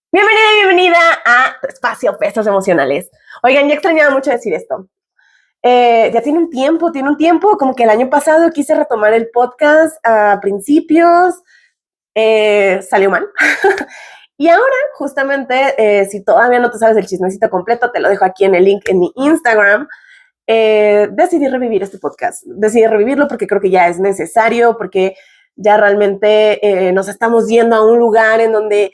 Bienvenida y bienvenida a tu espacio Pesos Emocionales. Oigan, ya extrañaba mucho decir esto. Ya tiene un tiempo, como que el año pasado quise retomar el podcast a principios, salió mal. Y ahora, justamente, si todavía no te sabes el chismecito completo, te lo dejo aquí en el link en mi Instagram. Decidí revivir este podcast. Decidí revivirlo porque creo que ya es necesario, porque ya realmente nos estamos yendo a un lugar en donde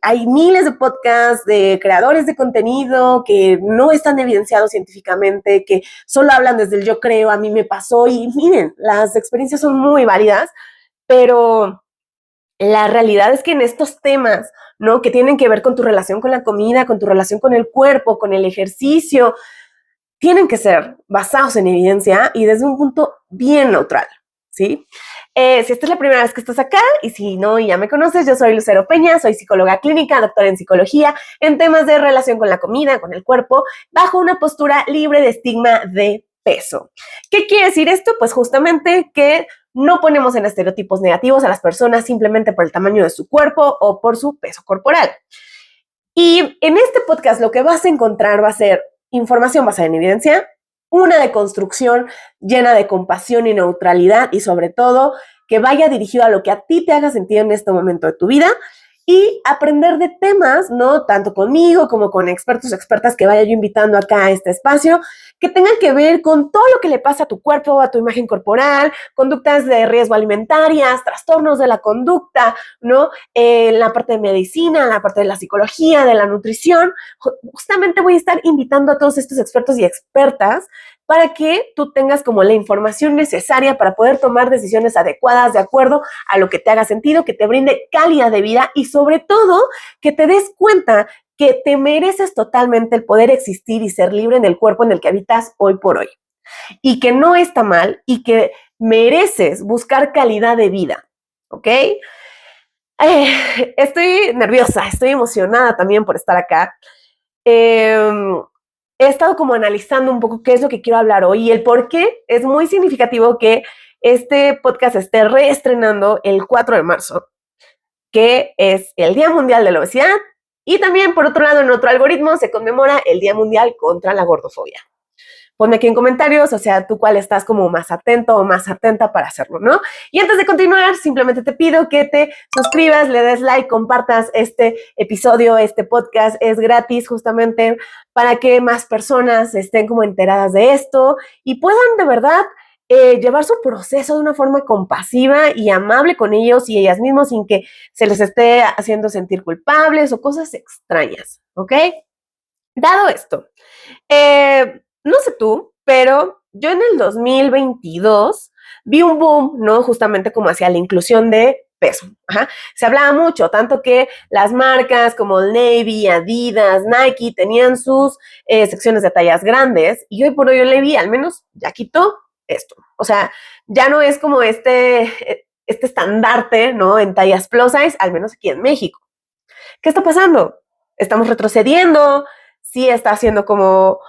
hay miles de podcasts de creadores de contenido que no están evidenciados científicamente, que solo hablan desde el yo creo, a mí me pasó, y miren, las experiencias son muy válidas, pero la realidad es que en estos temas, ¿no? Que tienen que ver con tu relación con la comida, con tu relación con el cuerpo, con el ejercicio, tienen que ser basados en evidencia y desde un punto bien neutral, ¿sí? Si esta es la primera vez que estás acá, y si no, ya me conoces, yo soy Lucero Peña, soy psicóloga clínica, doctora en psicología, en temas de relación con la comida, con el cuerpo, bajo una postura libre de estigma de peso. ¿Qué quiere decir esto? Pues justamente que no ponemos en estereotipos negativos a las personas simplemente por el tamaño de su cuerpo o por su peso corporal. Y en este podcast lo que vas a encontrar va a ser información basada en evidencia, una deconstrucción llena de compasión y neutralidad, y sobre todo que vaya dirigido a lo que a ti te haga sentido en este momento de tu vida, y aprender de temas, ¿no? Tanto conmigo como con expertos o expertas que vaya yo invitando acá a este espacio, que tengan que ver con todo lo que le pasa a tu cuerpo, a tu imagen corporal, conductas de riesgo alimentarias, trastornos de la conducta, ¿no? En la parte de medicina, en la parte de la psicología, de la nutrición. Justamente voy a estar invitando a todos estos expertos y expertas para que tú tengas como la información necesaria para poder tomar decisiones adecuadas de acuerdo a lo que te haga sentido, que te brinde calidad de vida y sobre todo que te des cuenta que te mereces totalmente el poder existir y ser libre en el cuerpo en el que habitas hoy por hoy. Y que no está mal y que mereces buscar calidad de vida, ¿ok? Estoy nerviosa, estoy emocionada también por estar acá. Eh, He estado como analizando un poco qué es lo que quiero hablar hoy y el por qué es muy significativo que este podcast esté reestrenando el 4 de marzo, que es el Día Mundial de la Obesidad, y también, por otro lado, en otro algoritmo se conmemora el Día Mundial contra la Gordofobia. Ponme aquí en comentarios, o sea, tú cuál estás como más atento o más atenta para hacerlo, ¿no? Y antes de continuar, simplemente te pido que te suscribas, le des like, compartas este episodio, este podcast, es gratis justamente para que más personas estén como enteradas de esto y puedan de verdad llevar su proceso de una forma compasiva y amable con ellos y ellas mismas sin que se les esté haciendo sentir culpables o cosas extrañas, ¿ok? Dado esto, no sé tú, pero yo en el 2022 vi un boom, ¿no? Justamente como hacia la inclusión de peso. Ajá. Se hablaba mucho, tanto que las marcas como el Navy, Adidas, Nike tenían sus secciones de tallas grandes y hoy por hoy yo le vi, al menos ya quitó esto. O sea, ya no es como este estandarte, ¿no? En tallas plus size, al menos aquí en México. ¿Qué está pasando? Estamos retrocediendo, sí está haciendo como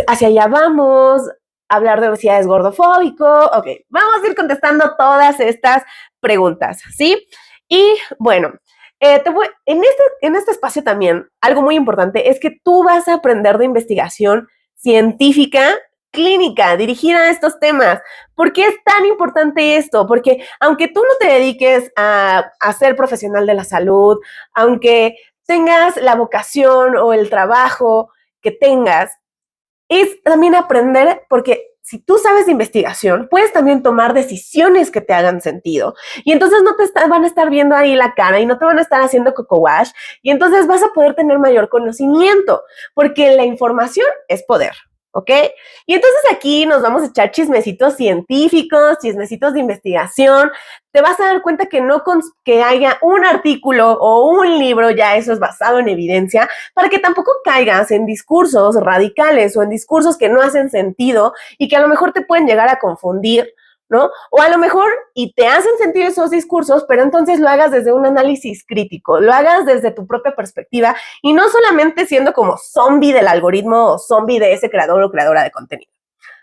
hacia allá vamos, hablar de obesidad es gordofóbico. Ok, vamos a ir contestando todas estas preguntas, ¿sí? Y bueno, en este espacio también, algo muy importante es que tú vas a aprender de investigación científica clínica dirigida a estos temas. ¿Por qué es tan importante esto? Porque aunque tú no te dediques a ser profesional de la salud, aunque tengas la vocación o el trabajo que tengas, es también aprender, porque si tú sabes de investigación, puedes también tomar decisiones que te hagan sentido. Y entonces no van a estar viendo ahí la cara y no te van a estar haciendo coco wash. Y entonces vas a poder tener mayor conocimiento, porque la información es poder. ¿Ok? Y entonces aquí nos vamos a echar chismecitos científicos, chismecitos de investigación. Te vas a dar cuenta que no que haya un artículo o un libro, ya eso es basado en evidencia, para que tampoco caigas en discursos radicales o en discursos que no hacen sentido y que a lo mejor te pueden llegar a confundir, ¿no? O a lo mejor y te hacen sentido esos discursos, pero entonces lo hagas desde un análisis crítico, lo hagas desde tu propia perspectiva y no solamente siendo como zombie del algoritmo o zombie de ese creador o creadora de contenido,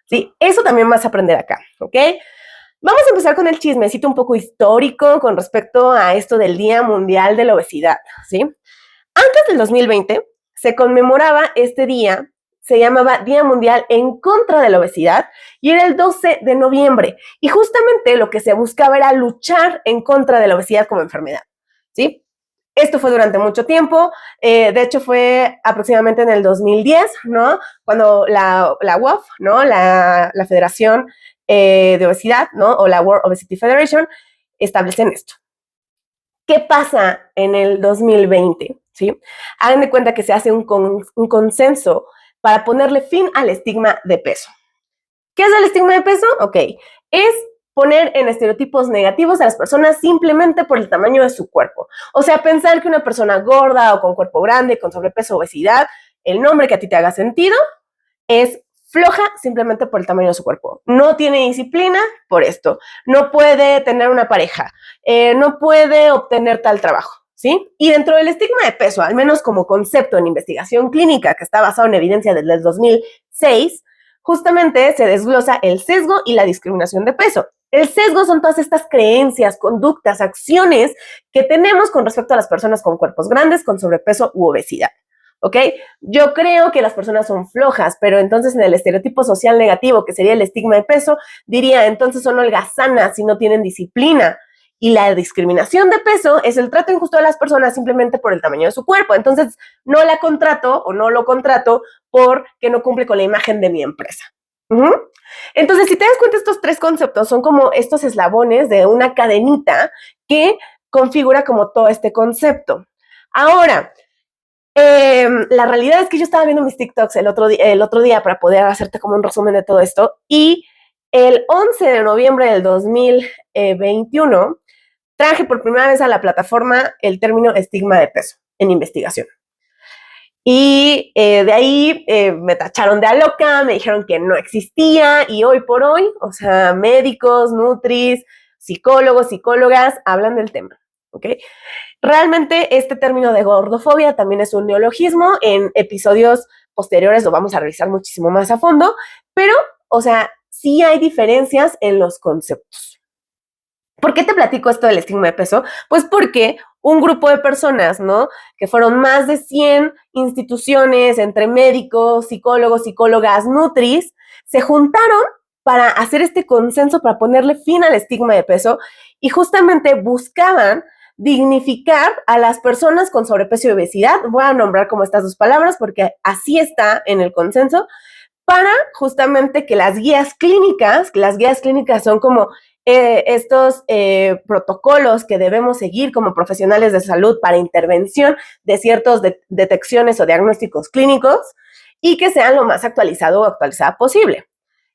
¿sí? Eso también vas a aprender acá, ¿ok? Vamos a empezar con el chismecito un poco histórico con respecto a esto del Día Mundial de la Obesidad, ¿sí? Antes del 2020 se conmemoraba este día, se llamaba Día Mundial en contra de la obesidad y era el 12 de noviembre. Y justamente lo que se buscaba era luchar en contra de la obesidad como enfermedad, ¿sí? Esto fue durante mucho tiempo, de hecho fue aproximadamente en el 2010, ¿no? Cuando la WOF, ¿no? La Federación de Obesidad, ¿no? O la World Obesity Federation, establecen esto. ¿Qué pasa en el 2020? ¿Sí? Hagan de cuenta que se hace un consenso para ponerle fin al estigma de peso. ¿Qué es el estigma de peso? Ok, es poner en estereotipos negativos a las personas simplemente por el tamaño de su cuerpo. O sea, pensar que una persona gorda o con cuerpo grande, con sobrepeso o obesidad, el nombre que a ti te haga sentido, es floja simplemente por el tamaño de su cuerpo. No tiene disciplina por esto. No puede tener una pareja. No puede obtener tal trabajo. ¿Sí? Y dentro del estigma de peso, al menos como concepto en investigación clínica que está basado en evidencia desde el 2006, justamente se desglosa el sesgo y la discriminación de peso. El sesgo son todas estas creencias, conductas, acciones que tenemos con respecto a las personas con cuerpos grandes, con sobrepeso u obesidad. ¿Ok? Yo creo que las personas son flojas, pero entonces en el estereotipo social negativo, que sería el estigma de peso, diría, entonces son holgazanas y no tienen disciplina. Y la discriminación de peso es el trato injusto de las personas simplemente por el tamaño de su cuerpo. Entonces, no la contrato o no lo contrato porque no cumple con la imagen de mi empresa. Entonces, si te das cuenta, estos tres conceptos son como estos eslabones de una cadenita que configura como todo este concepto. Ahora, la realidad es que yo estaba viendo mis TikToks el otro día para poder hacerte como un resumen de todo esto y el 11 de noviembre del 2021 traje por primera vez a la plataforma el término estigma de peso en investigación. Y de ahí me tacharon de a loca, me dijeron que no existía y hoy por hoy, o sea, médicos, nutris, psicólogos, psicólogas hablan del tema, ¿ok? Realmente este término de gordofobia también es un neologismo. En episodios posteriores lo vamos a revisar muchísimo más a fondo, pero, o sea, sí hay diferencias en los conceptos. ¿Por qué te platico esto del estigma de peso? Pues porque un grupo de personas, ¿no? Que fueron más de 100 instituciones entre médicos, psicólogos, psicólogas, nutris, se juntaron para hacer este consenso para ponerle fin al estigma de peso y justamente buscaban dignificar a las personas con sobrepeso y obesidad. Voy a nombrar como estas dos palabras porque así está en el consenso, para justamente que las guías clínicas son como estos protocolos que debemos seguir como profesionales de salud para intervención de ciertas detecciones o diagnósticos clínicos y que sean lo más actualizado o actualizada posible.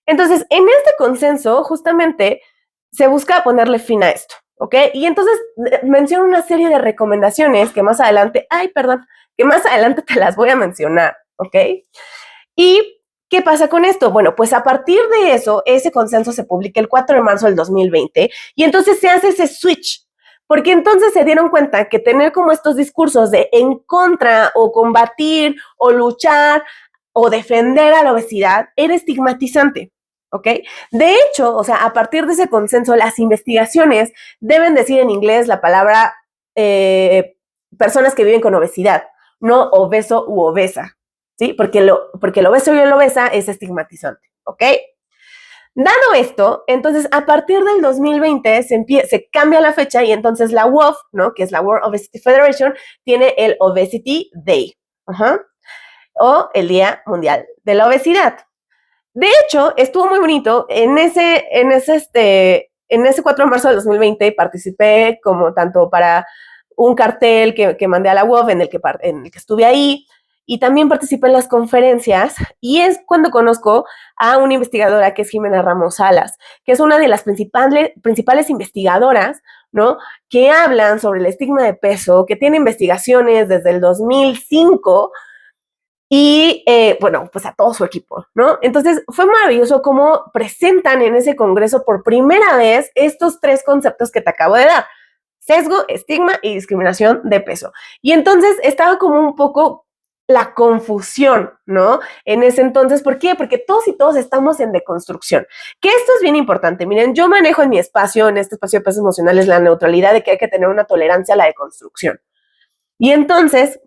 Entonces, en este consenso, justamente, se busca ponerle fin a esto, ¿ok? Y entonces menciono una serie de recomendaciones que más adelante, que más adelante te las voy a mencionar, ¿ok? Y ¿qué pasa con esto? Bueno, pues a partir de eso, ese consenso se publica el 4 de marzo del 2020 y entonces se hace ese switch, porque entonces se dieron cuenta que tener como estos discursos de en contra o combatir o luchar o defender a la obesidad era estigmatizante, ¿ok? De hecho, o sea, a partir de ese consenso, las investigaciones deben decir en inglés la palabra personas que viven con obesidad, no obeso u obesa, ¿sí? Porque el obeso y el obesa es estigmatizante, ¿ok? Dado esto, entonces a partir del 2020 se cambia la fecha y entonces la WOF, ¿no? Que es la World Obesity Federation, tiene el Obesity Day, o el Día Mundial de la Obesidad. De hecho, estuvo muy bonito. En ese 4 de marzo del 2020 participé como tanto para un cartel que mandé a la WOF en el que estuve ahí y también participé en las conferencias y es cuando conozco a una investigadora que es Jimena Ramos Salas, que es una de las principales investigadoras, ¿no? Que hablan sobre el estigma de peso, que tiene investigaciones desde el 2005 y, bueno, pues a todo su equipo, ¿no? Entonces, fue maravilloso cómo presentan en ese congreso por primera vez estos tres conceptos que te acabo de dar: sesgo, estigma y discriminación de peso. Y entonces estaba como un poco la confusión, ¿no? En ese entonces, ¿por qué? Porque todos y todos estamos en deconstrucción. Que esto es bien importante. Miren, yo manejo en mi espacio, en este espacio de pesos emocionales, la neutralidad de que hay que tener una tolerancia a la deconstrucción. Y entonces,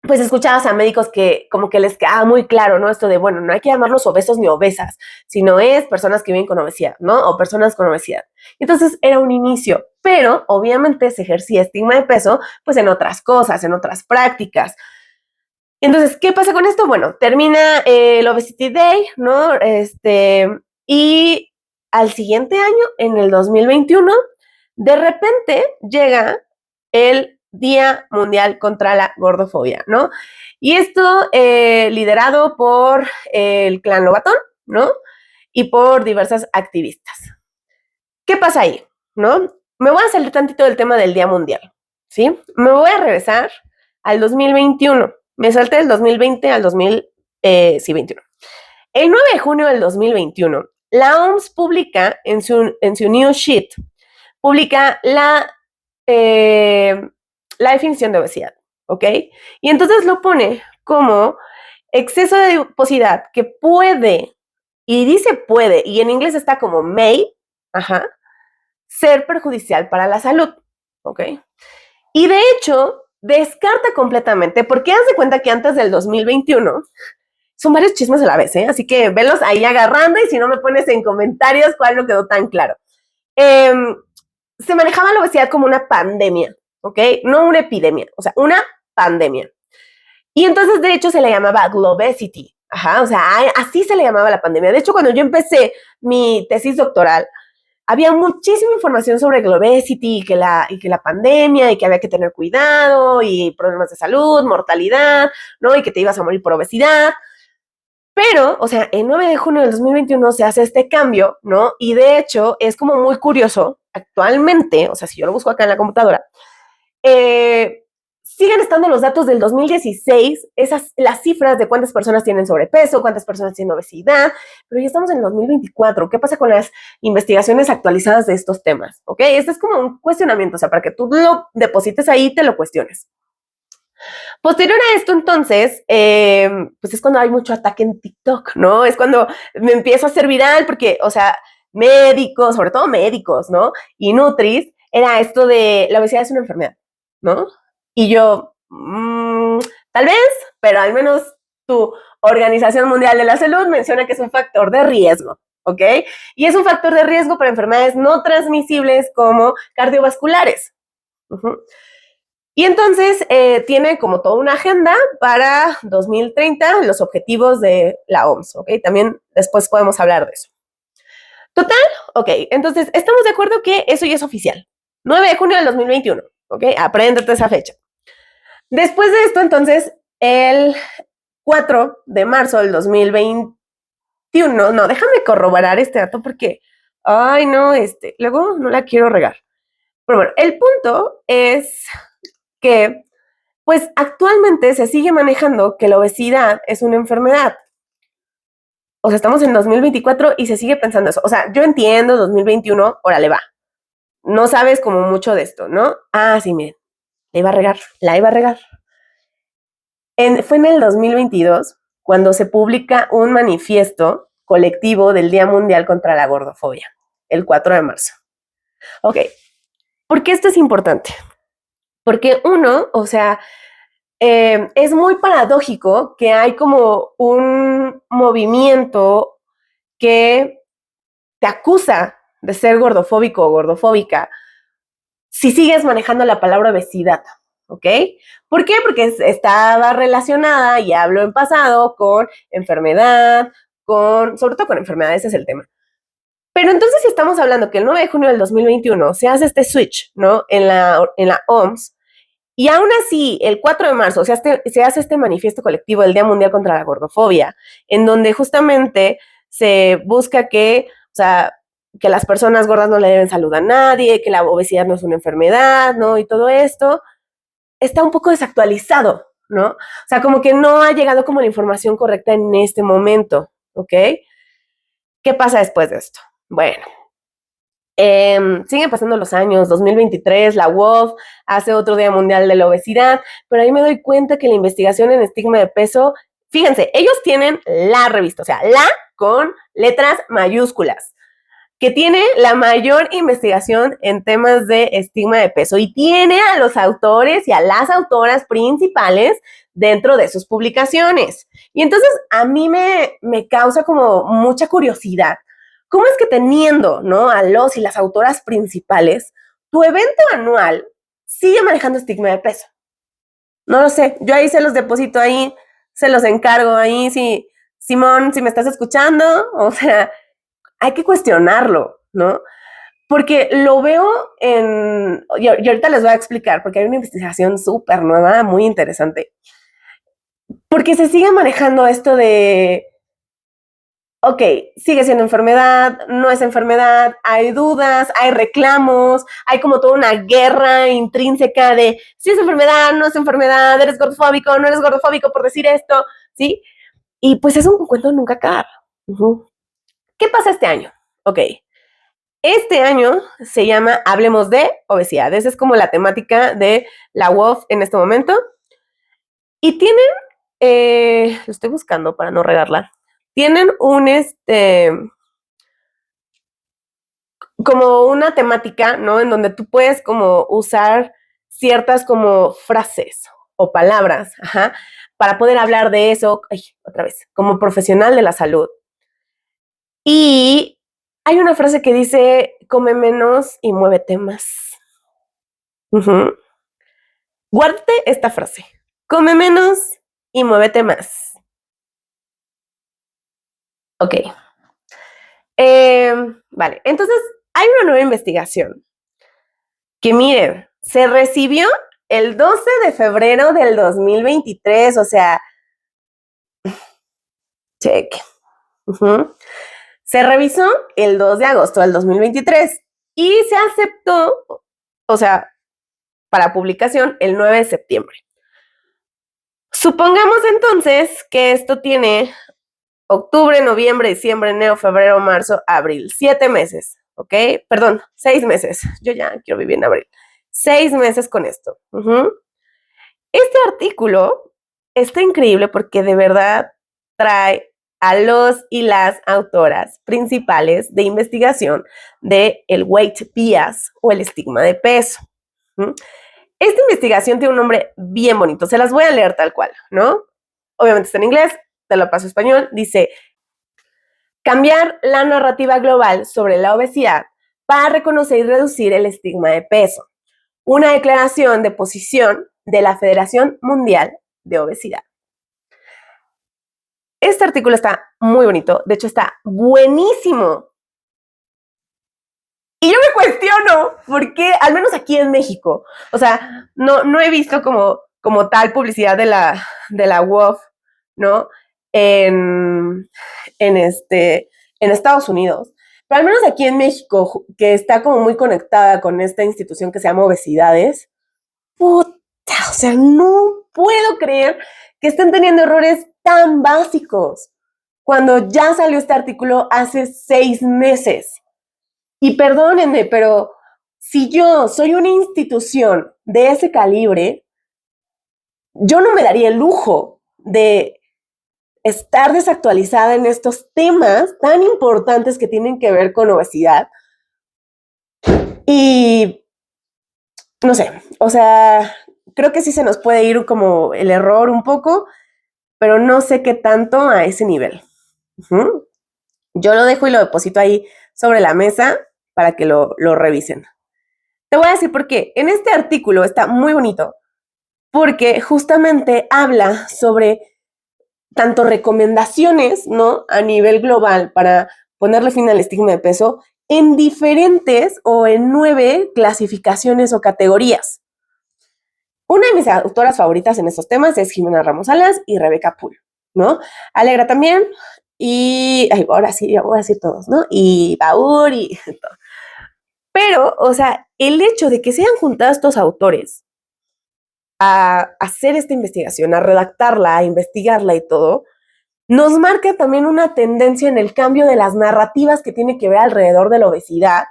pues escuchabas a médicos que como que les quedaba muy claro, ¿no? Esto de, bueno, no hay que llamarlos obesos ni obesas, sino es personas que viven con obesidad, ¿no? O personas con obesidad. Entonces era un inicio, pero obviamente se ejercía estigma de peso, pues en otras cosas, en otras prácticas. Entonces, ¿qué pasa con esto? Bueno, termina el Obesity Day, ¿no? Y al siguiente año, en el 2021, de repente llega el Día Mundial contra la Gordofobia, ¿no? Y esto liderado por el Clan Lobatón, ¿no? Y por diversas activistas. ¿Qué pasa ahí? ¿No? Me voy a salir tantito del tema del Día Mundial, ¿sí? Me voy a regresar al 2021. Me salté del 2020 al 2021. El 9 de junio del 2021, la OMS publica en su news sheet, publica la definición de obesidad, ¿ok? Y entonces lo pone como exceso de adiposidad que puede, y dice puede, y en inglés está como may, ser perjudicial para la salud, ¿ok? Y de hecho, descarta completamente, porque haz de cuenta que antes del 2021, son varios chismes a la vez, ¿eh? Así que velos ahí agarrando y si no me pones en comentarios cuál no quedó tan claro. Se manejaba la obesidad como una pandemia, ¿ok? No una epidemia, o sea, una pandemia. Y entonces, de hecho, se le llamaba globesity. O sea, así se le llamaba la pandemia. De hecho, cuando yo empecé mi tesis doctoral, había muchísima información sobre globesity y que la pandemia y que había que tener cuidado y problemas de salud, mortalidad, ¿no? Y que te ibas a morir por obesidad. Pero, o sea, el 9 de junio del 2021 se hace este cambio, ¿no? Y de hecho es como muy curioso, actualmente, o sea, si yo lo busco acá en la computadora, siguen estando los datos del 2016, las cifras de cuántas personas tienen sobrepeso, cuántas personas tienen obesidad, pero ya estamos en el 2024. ¿Qué pasa con las investigaciones actualizadas de estos temas? ¿Ok? Este es como un cuestionamiento, o sea, para que tú lo deposites ahí y te lo cuestiones. Posterior a esto, entonces, pues es cuando hay mucho ataque en TikTok, ¿no? Es cuando me empiezo a hacer viral porque, o sea, médicos, sobre todo médicos, ¿no? Y nutris, era esto de la obesidad es una enfermedad, ¿no? Y yo, tal vez, pero al menos tu Organización Mundial de la Salud menciona que es un factor de riesgo, ¿ok? Y es un factor de riesgo para enfermedades no transmisibles como cardiovasculares. Y entonces tiene como toda una agenda para 2030, los objetivos de la OMS, ¿ok? También después podemos hablar de eso. Total, ok, entonces estamos de acuerdo que eso ya es oficial. 9 de junio del 2021, ¿ok? Apréndete esa fecha. Después de esto, entonces, el 4 de marzo del 2021, no, déjame corroborar este dato porque, ay, no, luego no la quiero regar. Pero bueno, el punto es que pues actualmente se sigue manejando que la obesidad es una enfermedad. O sea, estamos en 2024 y se sigue pensando eso. O sea, yo entiendo 2021, órale, va. No sabes como mucho de esto, ¿no? Ah, sí, miren, la iba a regar. Fue en el 2022 cuando se publica un manifiesto colectivo del Día Mundial contra la Gordofobia, el 4 de marzo. Ok, ¿por qué esto es importante? Porque uno, o sea, es muy paradójico que hay como un movimiento que te acusa de ser gordofóbico o gordofóbica si sigues manejando la palabra obesidad, ¿ok? ¿Por qué? Porque estaba relacionada, y hablo en pasado, con enfermedad, sobre todo con enfermedades, ese es el tema. Pero entonces si estamos hablando que el 9 de junio del 2021 se hace este switch, ¿no? En la OMS, y aún así, el 4 de marzo se hace este manifiesto colectivo del Día Mundial contra la Gordofobia, en donde justamente se busca que, o sea, que las personas gordas no le deben salud a nadie, que la obesidad no es una enfermedad, ¿no? Y todo esto está un poco desactualizado, ¿no? O sea, como que no ha llegado como la información correcta en este momento, ¿ok? ¿Qué pasa después de esto? Bueno, siguen pasando los años, 2023, la WOF hace otro Día Mundial de la Obesidad, pero ahí me doy cuenta que la investigación en estigma de peso, fíjense, ellos tienen la revista, o sea, la con letras mayúsculas. que tiene la mayor investigación en temas de estigma de peso y tiene a los autores y a las autoras principales dentro de sus publicaciones. Y entonces a mí me causa como mucha curiosidad. ¿Cómo es que teniendo, ¿no?, a los y las autoras principales, tu evento anual sigue manejando estigma de peso? No lo sé, yo ahí se los deposito ahí, se los encargo ahí, si Simón, si me estás escuchando, o sea, hay que cuestionarlo, ¿no? Porque lo veo y ahorita les voy a explicar, porque hay una investigación súper nueva, muy interesante, porque se sigue manejando esto de, ok, sigue siendo enfermedad, no es enfermedad, hay dudas, hay reclamos, hay como toda una guerra intrínseca de si es enfermedad, no es enfermedad, eres gordofóbico, no eres gordofóbico por decir esto, ¿sí? Y pues es un cuento nunca acabar. ¿Qué pasa este año? Ok, este año se llama Hablemos de Obesidad. Esa es como la temática de la UOF en este momento. Y tienen, lo estoy buscando para no regarla, tienen como una temática, ¿no? En donde tú puedes como usar ciertas como frases o palabras, ajá, para poder hablar de eso, ay, otra vez, como profesional de la salud. Y hay una frase que dice, come menos y muévete más. Guárdate esta frase, come menos y muévete más. Ok. Vale, entonces hay una nueva investigación que, miren, se recibió el 12 de febrero del 2023, o sea, check. Se revisó el 2 de agosto del 2023 y se aceptó, o sea, para publicación el 9 de septiembre. Supongamos entonces que esto tiene octubre, noviembre, diciembre, enero, febrero, marzo, abril, 7 meses, ¿ok? Perdón, 6 meses. Yo ya quiero vivir en abril. 6 meses con esto. Este artículo está increíble porque de verdad trae a los y las autoras principales de investigación de el weight bias o el estigma de peso. Esta investigación tiene un nombre bien bonito, se las voy a leer tal cual, ¿no? Obviamente está en inglés, te lo paso a español, dice: cambiar la narrativa global sobre la obesidad para reconocer y reducir el estigma de peso. Una declaración de posición de la Federación Mundial de Obesidad. Este artículo está muy bonito, de hecho está buenísimo. Y yo me cuestiono por qué, al menos aquí en México, o sea, no he visto como tal publicidad de la UOF, ¿no? En Estados Unidos. Pero al menos aquí en México, que está como muy conectada con esta institución que se llama Obesidades, puta, o sea, no puedo creer que estén teniendo errores tan básicos cuando ya salió este artículo hace 6 meses. Y perdónenme, pero si yo soy una institución de ese calibre, yo no me daría el lujo de estar desactualizada en estos temas tan importantes que tienen que ver con obesidad. Y no sé, o sea, creo que sí se nos puede ir como el error un poco, pero no sé qué tanto a ese nivel. Yo lo dejo y lo deposito ahí sobre la mesa para que lo revisen. Te voy a decir por qué. En este artículo está muy bonito, porque justamente habla sobre tanto recomendaciones, ¿no?, a nivel global para ponerle fin al estigma de peso en diferentes o en 9 clasificaciones o categorías. Una de mis autoras favoritas en estos temas es Jimena Ramos Salas y Rebeca Poole, ¿no? Alegra también y ahora sí, voy a decir todos, ¿no? Y Baur y todo. Pero, o sea, el hecho de que se hayan juntado estos autores a hacer esta investigación, a redactarla, a investigarla y todo, nos marca también una tendencia en el cambio de las narrativas que tiene que ver alrededor de la obesidad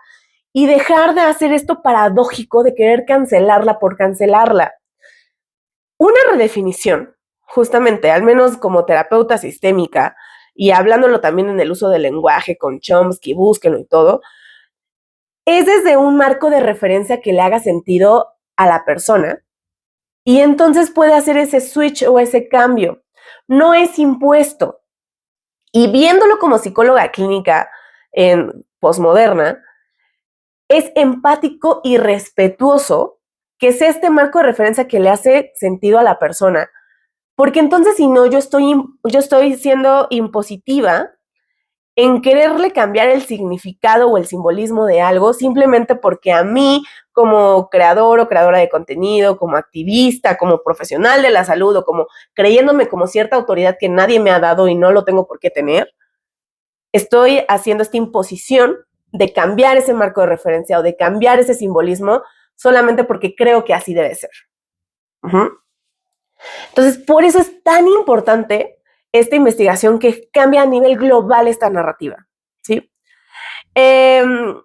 y dejar de hacer esto paradójico de querer cancelarla por cancelarla. Una redefinición, justamente, al menos como terapeuta sistémica, y hablándolo también en el uso del lenguaje con Chomsky, búsquenlo y todo, es desde un marco de referencia que le haga sentido a la persona y entonces puede hacer ese switch o ese cambio. No es impuesto. Y viéndolo como psicóloga clínica en posmoderna, es empático y respetuoso que sea este marco de referencia que le hace sentido a la persona. Porque entonces, si no, yo estoy siendo impositiva en quererle cambiar el significado o el simbolismo de algo simplemente porque a mí, como creador o creadora de contenido, como activista, como profesional de la salud o como creyéndome como cierta autoridad que nadie me ha dado y no lo tengo por qué tener, estoy haciendo esta imposición de cambiar ese marco de referencia o de cambiar ese simbolismo solamente porque creo que así debe ser. Entonces, por eso es tan importante esta investigación que cambia a nivel global esta narrativa, ¿sí? En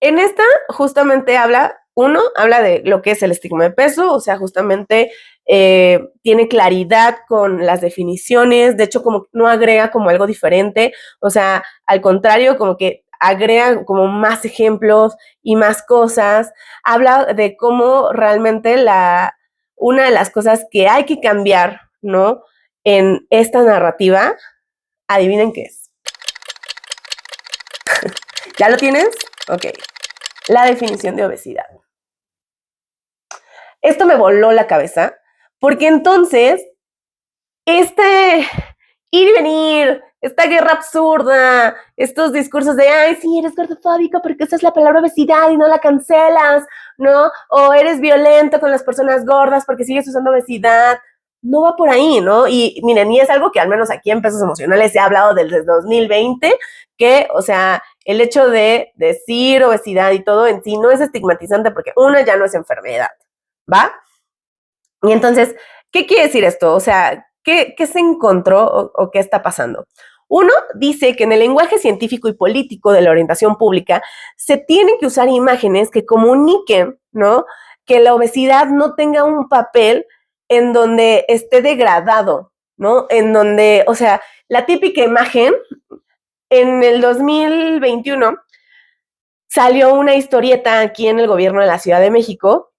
esta justamente habla de lo que es el estigma de peso, o sea, justamente tiene claridad con las definiciones, de hecho, como no agrega como algo diferente, o sea, al contrario, como que agrega como más ejemplos y más cosas, habla de cómo realmente una de las cosas que hay que cambiar, ¿no? En esta narrativa, adivinen qué es. ¿Ya lo tienes? Ok. La definición de obesidad. Esto me voló la cabeza, porque entonces, ir y venir, esta guerra absurda, estos discursos de, ay, sí, eres gordofóbico porque esa es la palabra obesidad y no la cancelas, ¿no? O eres violento con las personas gordas porque sigues usando obesidad. No va por ahí, ¿no? Y miren, y es algo que al menos aquí en Pesos Emocionales se ha hablado desde 2020, que, o sea, el hecho de decir obesidad y todo en sí no es estigmatizante porque una ya no es enfermedad, ¿va? Y entonces, ¿qué quiere decir esto? O sea, ¿qué se encontró o qué está pasando? Uno dice que en el lenguaje científico y político de la orientación pública se tienen que usar imágenes que comuniquen, ¿no? Que la obesidad no tenga un papel en donde esté degradado, ¿no? En donde, o sea, la típica imagen, en el 2021 salió una historieta aquí en el gobierno de la Ciudad de México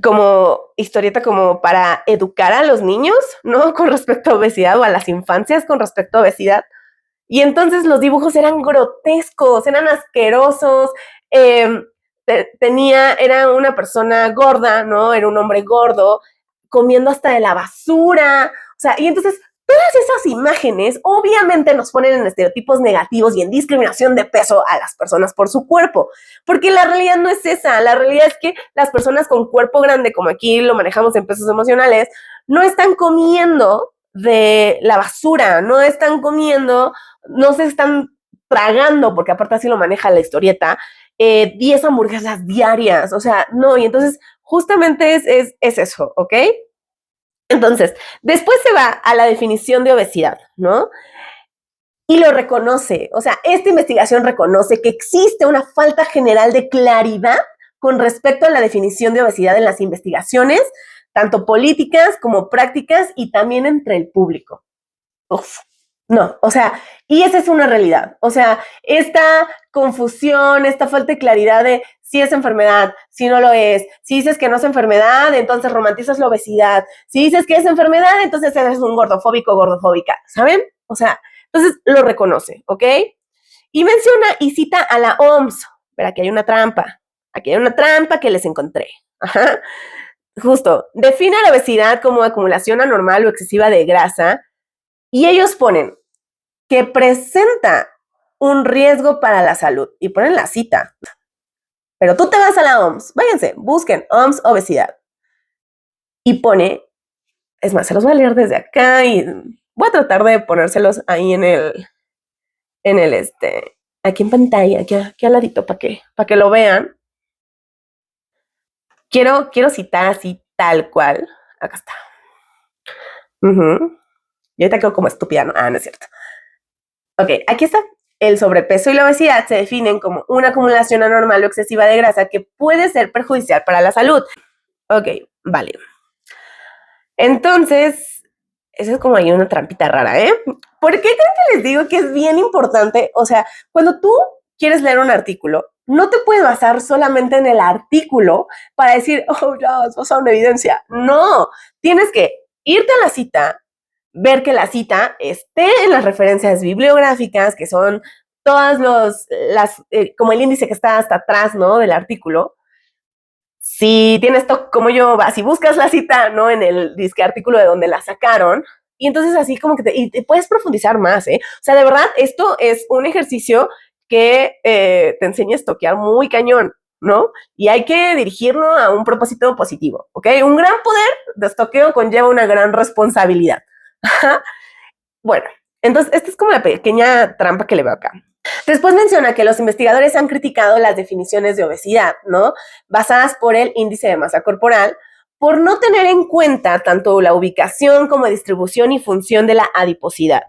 como historieta como para educar a los niños, ¿no? Con respecto a obesidad o a las infancias con respecto a obesidad. Y entonces los dibujos eran grotescos, eran asquerosos. Era una persona gorda, ¿no? Era un hombre gordo, comiendo hasta de la basura. O sea, y entonces todas esas imágenes obviamente nos ponen en estereotipos negativos y en discriminación de peso a las personas por su cuerpo, porque la realidad no es esa, la realidad es que las personas con cuerpo grande, como aquí lo manejamos en pesos emocionales, no están comiendo de la basura, no están comiendo, no se están tragando, porque aparte así lo maneja la historieta, 10 hamburguesas diarias, o sea, no, y entonces justamente es eso, ¿ok? Entonces, después se va a la definición de obesidad, ¿no? Y lo reconoce, o sea, esta investigación reconoce que existe una falta general de claridad con respecto a la definición de obesidad en las investigaciones, tanto políticas como prácticas y también entre el público. Uf, no, o sea, y esa es una realidad. O sea, esta confusión, esta falta de claridad de si es enfermedad, si no lo es. Si dices que no es enfermedad, entonces romantizas la obesidad. Si dices que es enfermedad, entonces eres un gordofóbico o gordofóbica, ¿saben? O sea, entonces lo reconoce, ¿ok? Y menciona y cita a la OMS. Pero aquí hay una trampa. Aquí hay una trampa que les encontré. Ajá. Justo, define la obesidad como acumulación anormal o excesiva de grasa y ellos ponen que presenta un riesgo para la salud y ponen la cita. Pero tú te vas a la OMS, váyanse, busquen OMS obesidad. Y pone, es más, se los voy a leer desde acá y voy a tratar de ponérselos ahí aquí en pantalla, aquí al ladito para que lo vean. Quiero citar así tal cual. Acá está. Y ahorita quedo como estúpida, ¿no? No es cierto. Ok, aquí está. El sobrepeso y la obesidad se definen como una acumulación anormal o excesiva de grasa que puede ser perjudicial para la salud. Ok, vale. Entonces, eso es como ahí una trampita rara, ¿eh? ¿Por qué creen que les digo que es bien importante? O sea, cuando tú quieres leer un artículo, no te puedes basar solamente en el artículo para decir, oh, ya, has basado en evidencia. No, tienes que irte a la cita, ver que la cita esté en las referencias bibliográficas, que son todas como el índice que está hasta atrás, ¿no? Del artículo. Si tienes como yo, si buscas la cita, ¿no? En el disque artículo de donde la sacaron, y entonces así como que te puedes profundizar más, ¿eh? O sea, de verdad, esto es un ejercicio que te enseña a estoquear muy cañón, ¿no? Y hay que dirigirlo a un propósito positivo, ¿ok? Un gran poder de estoqueo conlleva una gran responsabilidad. Bueno, entonces esta es como la pequeña trampa que le veo acá. Después menciona que los investigadores han criticado las definiciones de obesidad, ¿no? Basadas por el índice de masa corporal, por no tener en cuenta tanto la ubicación como distribución y función de la adiposidad.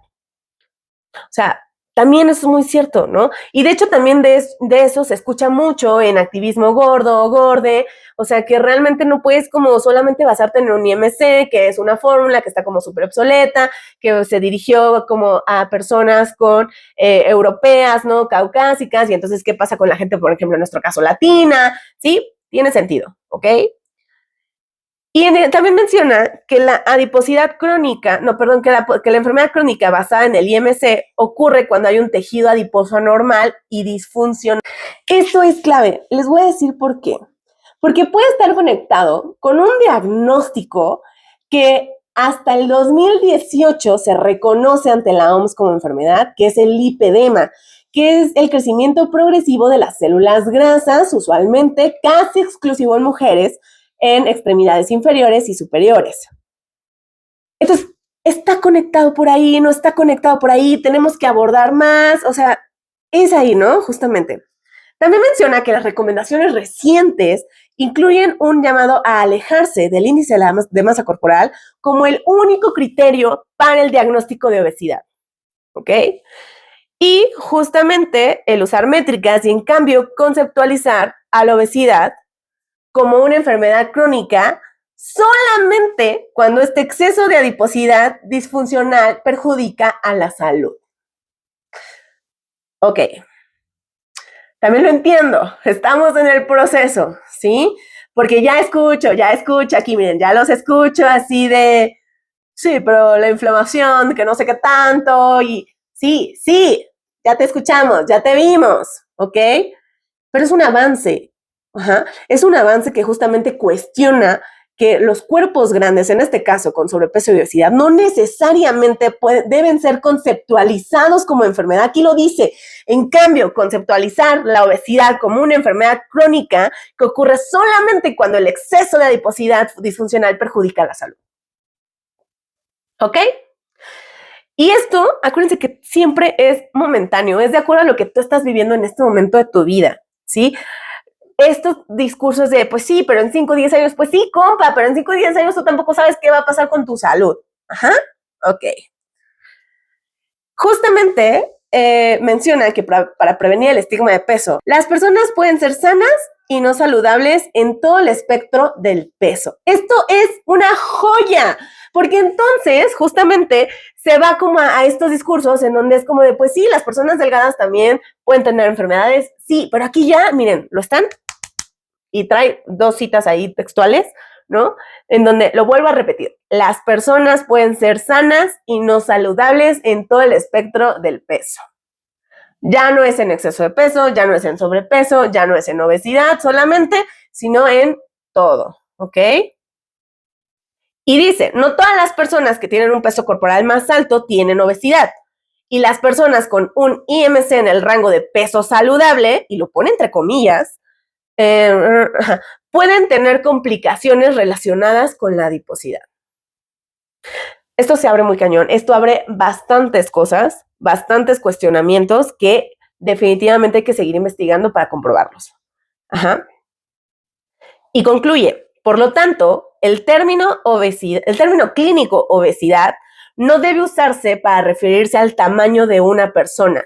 O sea, también eso es muy cierto, ¿no? Y de hecho también de eso se escucha mucho en activismo gordo o gorde, o sea, que realmente no puedes como solamente basarte en un IMC, que es una fórmula que está como súper obsoleta, que se dirigió como a personas con europeas, ¿no? Caucásicas, y entonces, ¿qué pasa con la gente, por ejemplo, en nuestro caso, latina? ¿Sí? Tiene sentido, ¿ok? Y también menciona que la adiposidad crónica, que la enfermedad crónica basada en el IMC ocurre cuando hay un tejido adiposo anormal y disfuncional. Esto es clave. Les voy a decir por qué. Porque puede estar conectado con un diagnóstico que hasta el 2018 se reconoce ante la OMS como enfermedad, que es el lipedema, que es el crecimiento progresivo de las células grasas, usualmente casi exclusivo en mujeres, en extremidades inferiores y superiores. Entonces, ¿está conectado por ahí? ¿No está conectado por ahí? ¿Tenemos que abordar más? O sea, es ahí, ¿no? Justamente. También menciona que las recomendaciones recientes incluyen un llamado a alejarse del índice de masa corporal como el único criterio para el diagnóstico de obesidad. ¿Ok? Y justamente el usar métricas y en cambio conceptualizar a la obesidad como una enfermedad crónica solamente cuando este exceso de adiposidad disfuncional perjudica a la salud. Ok, también lo entiendo, estamos en el proceso, ¿sí? Porque ya escucho aquí, miren, ya los escucho así de, sí, pero la inflamación, que no sé qué tanto, y sí, ya te escuchamos, ya te vimos, ¿ok? Pero es un avance, es un avance que justamente cuestiona que los cuerpos grandes, en este caso con sobrepeso y obesidad, no necesariamente deben ser conceptualizados como enfermedad. Aquí lo dice. En cambio, conceptualizar la obesidad como una enfermedad crónica que ocurre solamente cuando el exceso de adiposidad disfuncional perjudica la salud. ¿Ok? Y esto, acuérdense que siempre es momentáneo, es de acuerdo a lo que tú estás viviendo en este momento de tu vida, ¿sí? Estos discursos de, pues sí, pero en 5 o 10 años, pues sí, compa, pero en 5 o 10 años tú tampoco sabes qué va a pasar con tu salud. Ajá, ok. Justamente menciona que para prevenir el estigma de peso, las personas pueden ser sanas y no saludables en todo el espectro del peso. Esto es una joya, porque entonces justamente se va como a estos discursos en donde es como de, pues sí, las personas delgadas también pueden tener enfermedades, sí, pero aquí ya, miren, lo están y trae 2 citas ahí textuales, ¿no? En donde lo vuelvo a repetir, las personas pueden ser sanas y no saludables en todo el espectro del peso. Ya no es en exceso de peso, ya no es en sobrepeso, ya no es en obesidad solamente, sino en todo, ¿ok? Y dice, no todas las personas que tienen un peso corporal más alto tienen obesidad. Y las personas con un IMC en el rango de peso saludable, y lo pone entre comillas, pueden tener complicaciones relacionadas con la adiposidad. Esto se abre muy cañón. Esto abre bastantes cosas, bastantes cuestionamientos que definitivamente hay que seguir investigando para comprobarlos. Ajá. Y concluye, por lo tanto, el término clínico obesidad no debe usarse para referirse al tamaño de una persona,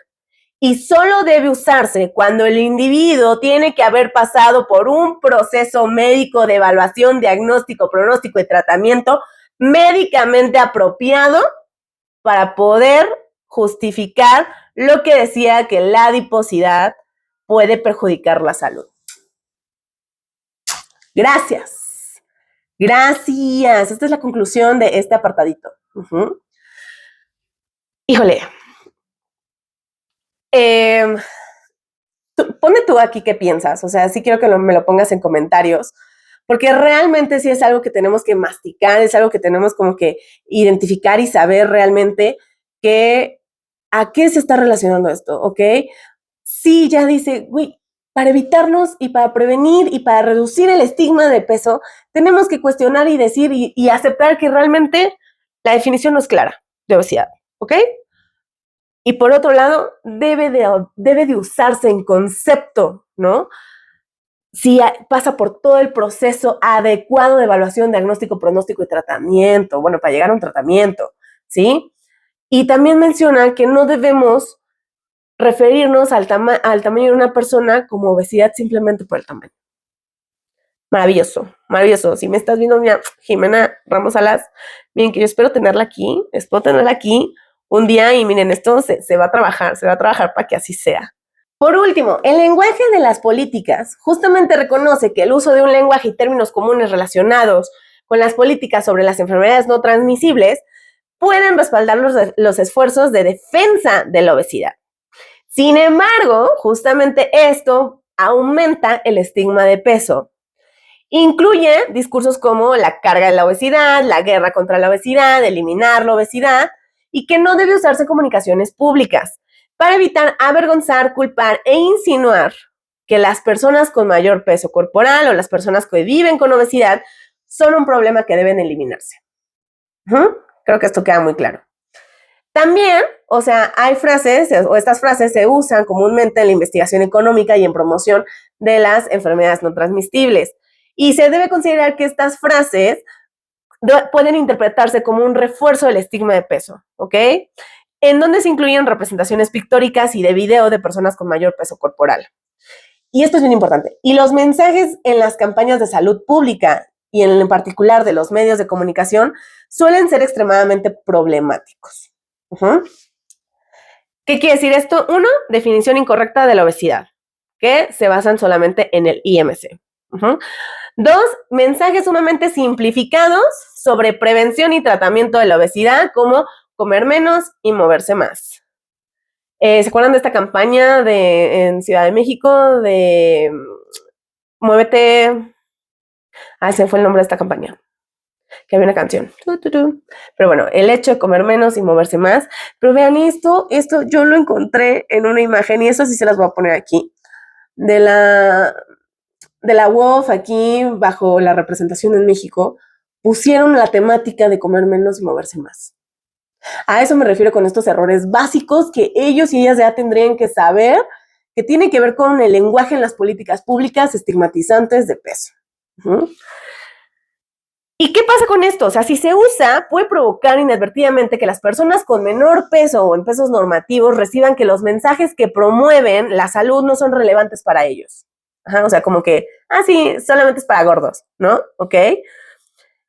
y solo debe usarse cuando el individuo tiene que haber pasado por un proceso médico de evaluación, diagnóstico, pronóstico y tratamiento médicamente apropiado para poder justificar lo que decía que la adiposidad puede perjudicar la salud. Gracias. Gracias. Esta es la conclusión de este apartadito. Híjole. Pone tú aquí qué piensas. O sea, sí quiero que me lo pongas en comentarios. Porque realmente sí es algo que tenemos que masticar, es algo que tenemos como que identificar y saber realmente a qué se está relacionando esto, ¿ok? Sí, ya dice, güey, para evitarnos y para prevenir y para reducir el estigma de peso, tenemos que cuestionar y decir y aceptar que realmente la definición no es clara de obesidad, ¿ok? Y por otro lado, debe de usarse en concepto, ¿no? Si pasa por todo el proceso adecuado de evaluación, diagnóstico, pronóstico y tratamiento, bueno, para llegar a un tratamiento, ¿sí? Y también menciona que no debemos referirnos al tamaño de una persona como obesidad simplemente por el tamaño. Maravilloso, maravilloso. Si me estás viendo, mira, Jimena Ramos Salas, miren que yo espero tenerla aquí un día y miren, esto se va a trabajar para que así sea. Por último, el lenguaje de las políticas justamente reconoce que el uso de un lenguaje y términos comunes relacionados con las políticas sobre las enfermedades no transmisibles pueden respaldar los esfuerzos de defensa de la obesidad. Sin embargo, justamente esto aumenta el estigma de peso. Incluye discursos como la carga de la obesidad, la guerra contra la obesidad, eliminar la obesidad, y que no debe usarse en comunicaciones públicas para evitar avergonzar, culpar e insinuar que las personas con mayor peso corporal o las personas que viven con obesidad son un problema que deben eliminarse. Creo que esto queda muy claro. También, o sea, hay frases, o estas frases se usan comúnmente en la investigación económica y en promoción de las enfermedades no transmisibles. Y se debe considerar que estas frases pueden interpretarse como un refuerzo del estigma de peso, ¿ok? En donde se incluyen representaciones pictóricas y de video de personas con mayor peso corporal. Y esto es bien importante. Y los mensajes en las campañas de salud pública y en particular de los medios de comunicación suelen ser extremadamente problemáticos. ¿Qué quiere decir esto? Uno, definición incorrecta de la obesidad, que se basan solamente en el IMC. Dos, mensajes sumamente simplificados sobre prevención y tratamiento de la obesidad, como comer menos y moverse más. ¿Se acuerdan de esta campaña en Ciudad de México de Muévete? Ese fue el nombre de esta campaña. Que había una canción. Pero bueno, el hecho de comer menos y moverse más. Pero vean esto yo lo encontré en una imagen y eso sí se las voy a poner aquí. De la UOF aquí, bajo la representación en México, pusieron la temática de comer menos y moverse más. A eso me refiero con estos errores básicos que ellos y ellas ya tendrían que saber, que tiene que ver con el lenguaje en las políticas públicas estigmatizantes de peso. ¿Y qué pasa con esto? O sea, si se usa, puede provocar inadvertidamente que las personas con menor peso o en pesos normativos reciban que los mensajes que promueven la salud no son relevantes para ellos. O sea, como que, sí, solamente es para gordos, ¿no? ¿Ok?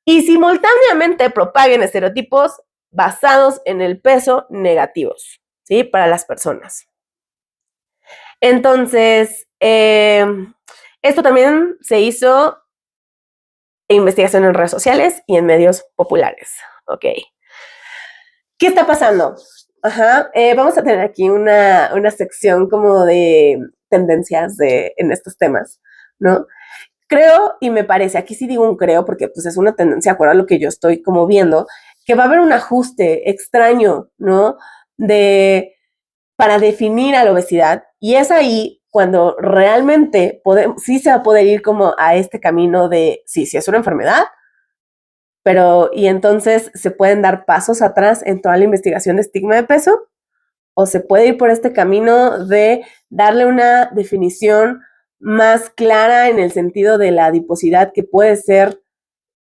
Y simultáneamente propaguen estereotipos basados en el peso negativos, ¿sí? Para las personas. Entonces, esto también se hizo investigación en redes sociales y en medios populares. Ok. ¿Qué está pasando? Vamos a tener aquí una sección como de tendencias en estos temas, ¿no? Creo y me parece, aquí sí digo un creo porque pues es una tendencia, de acuerdo a lo que yo estoy como viendo, que va a haber un ajuste extraño, ¿no? Para definir a la obesidad y es ahí cuando realmente sí se va a poder ir como a este camino de, sí es una enfermedad, y entonces se pueden dar pasos atrás en toda la investigación de estigma de peso, o se puede ir por este camino de darle una definición más clara en el sentido de la adiposidad que puede ser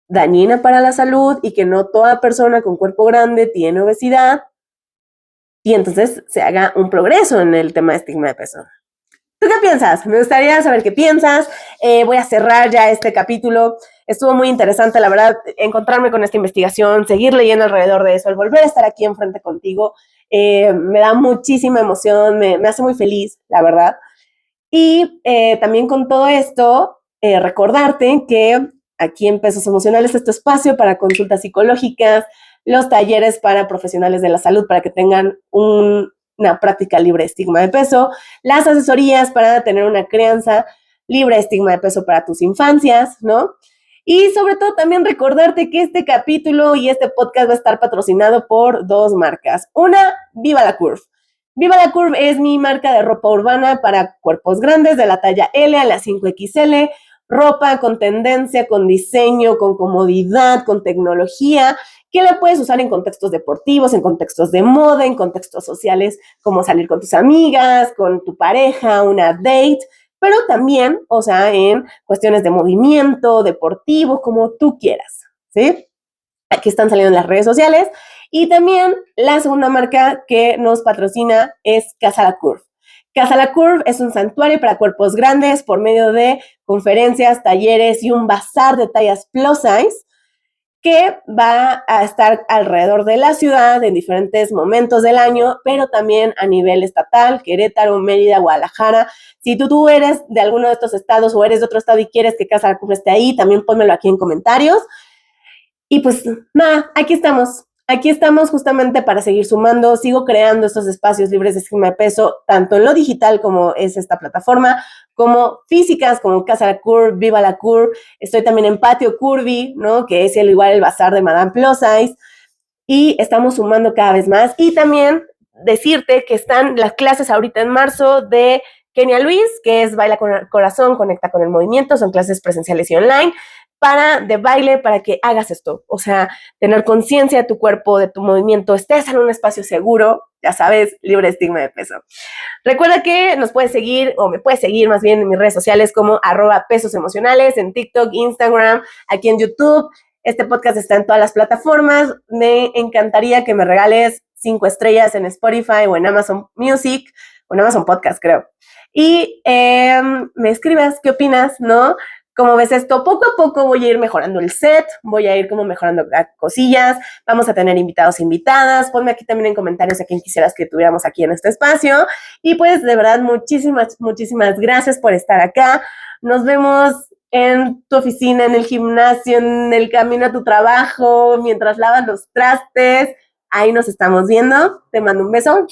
dañina para la salud y que no toda persona con cuerpo grande tiene obesidad, y entonces se haga un progreso en el tema de estigma de peso. ¿Tú qué piensas? Me gustaría saber qué piensas. Voy a cerrar ya este capítulo. Estuvo muy interesante, la verdad, encontrarme con esta investigación, seguir leyendo alrededor de eso, el volver a estar aquí enfrente contigo. Me da muchísima emoción, me hace muy feliz, la verdad. Y también con todo esto, recordarte que aquí en Pesos Emocionales es tu espacio para consultas psicológicas, los talleres para profesionales de la salud para que tengan una práctica libre de estigma de peso, las asesorías para tener una crianza libre de estigma de peso para tus infancias, ¿no? Y sobre todo también recordarte que este capítulo y este podcast va a estar patrocinado por 2 marcas. Una, Viva la Curve. Viva la Curve es mi marca de ropa urbana para cuerpos grandes de la talla L a la 5XL, ropa con tendencia, con diseño, con comodidad, con tecnología, que la puedes usar en contextos deportivos, en contextos de moda, en contextos sociales, como salir con tus amigas, con tu pareja, una date, pero también, o sea, en cuestiones de movimiento, deportivo, como tú quieras, ¿sí? Aquí están saliendo en las redes sociales. Y también la segunda marca que nos patrocina es Casa La Curve. Casa La Curve es un santuario para cuerpos grandes por medio de conferencias, talleres y un bazar de tallas plus size que va a estar alrededor de la ciudad en diferentes momentos del año, pero también a nivel estatal, Querétaro, Mérida, Guadalajara. Si tú eres de alguno de estos estados o eres de otro estado y quieres que Casa La Curve esté ahí, también pónmelo aquí en comentarios. Y pues nada, aquí estamos. Aquí estamos justamente para seguir sumando, sigo creando estos espacios libres de estigma de peso, tanto en lo digital como es esta plataforma, como físicas, como Casa La Curve, Viva la Curve. Estoy también en Patio Curvy, ¿no? Que es igual el bazar de Madame Plus Size. Y estamos sumando cada vez más. Y también decirte que están las clases ahorita en marzo de Kenia Luis, que es Baila con el Corazón, Conecta con el Movimiento, son clases presenciales y online de baile para que hagas esto, o sea, tener conciencia de tu cuerpo, de tu movimiento, estés en un espacio seguro, ya sabes, libre de estigma de peso. Recuerda que nos puedes seguir, o me puedes seguir más bien en mis redes sociales como @pesosemocionales, en TikTok, Instagram, aquí en YouTube. Este podcast está en todas las plataformas. Me encantaría que me regales 5 estrellas en Spotify o en Amazon Music, o en Amazon Podcast, creo. Y me escribas qué opinas, ¿no? Como ves esto, poco a poco voy a ir mejorando el set, voy a ir como mejorando cosillas, vamos a tener invitados e invitadas, ponme aquí también en comentarios a quién quisieras que tuviéramos aquí en este espacio. Y pues de verdad, muchísimas gracias por estar acá. Nos vemos en tu oficina, en el gimnasio, en el camino a tu trabajo, mientras lavas los trastes. Ahí nos estamos viendo. Te mando un beso.